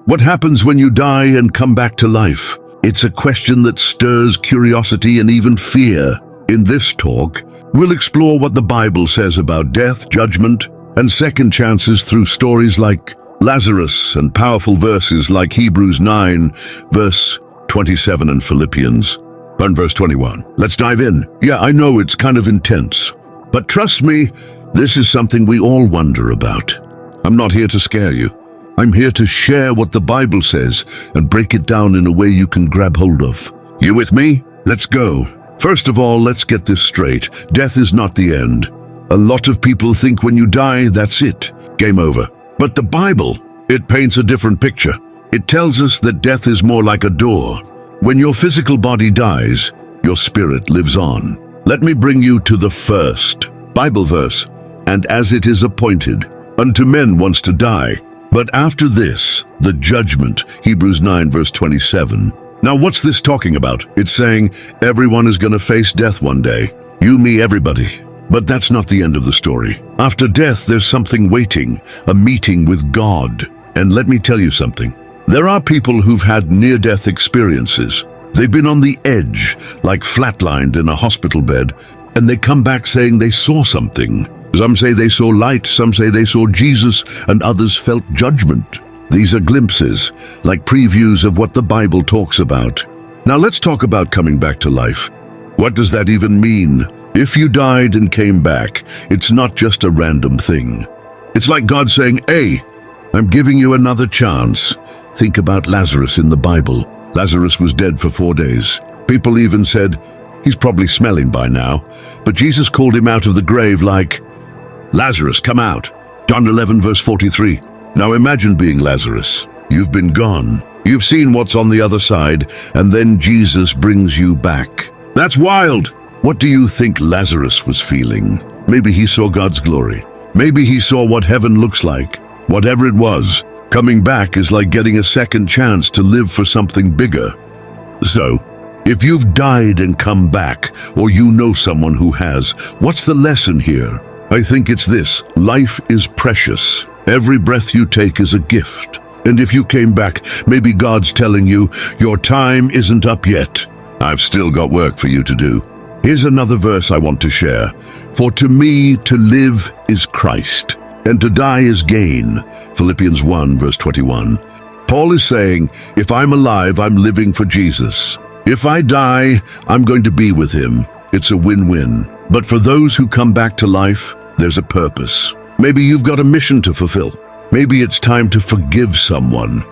What happens when you die and come back to life? It's a question that stirs curiosity and even fear. In this talk, we'll explore what the Bible says about death, judgment, and second chances through stories like Lazarus and powerful verses like Hebrews 9, verse 27 and Philippians 1, verse 21. Let's dive in. Yeah, I know it's kind of intense, but trust me, this is something we all wonder about. I'm not here to scare you. I'm here to share what the Bible says and break it down in a way you can grab hold of. You with me? Let's go. First of all, let's get this straight. Death is not the end. A lot of people think when you die, that's it. Game over. But the Bible, it paints a different picture. It tells us that death is more like a door. When your physical body dies, your spirit lives on. Let me bring you to the first Bible verse. And as it is appointed unto men once to die, but after this, the judgment, Hebrews 9, verse 27. Now what's this talking about? It's saying everyone is going to face death one day. You, me, everybody. But that's not the end of the story. After death, there's something waiting, a meeting with God. And let me tell you something. There are people who've had near-death experiences. They've been on the edge, like flatlined in a hospital bed, and they come back saying they saw something. Some say they saw light, some say they saw Jesus, and others felt judgment. These are glimpses, like previews of what the Bible talks about. Now let's talk about coming back to life. What does that even mean? If you died and came back, it's not just a random thing. It's like God saying, hey, I'm giving you another chance. Think about Lazarus in the Bible. Lazarus was dead for 4 days. People even said, he's probably smelling by now. But Jesus called him out of the grave like, Lazarus, come out. John 11, verse 43. Now imagine being Lazarus. You've been gone. You've seen what's on the other side, and then Jesus brings you back. That's wild. What do you think Lazarus was feeling? Maybe he saw God's glory. Maybe he saw what heaven looks like. Whatever it was, coming back is like getting a second chance to live for something bigger. So, if you've died and come back, or you know someone who has, what's the lesson here? I think it's this: life is precious. Every breath you take is a gift. And if you came back, maybe God's telling you, your time isn't up yet. I've still got work for you to do. Here's another verse I want to share. For to me to live is Christ, and to die is gain. Philippians 1, verse 21. Paul is saying, if I'm alive, I'm living for Jesus. If I die, I'm going to be with him. It's a win-win. But for those who come back to life, there's a purpose. Maybe you've got a mission to fulfill. Maybe it's time to forgive someone.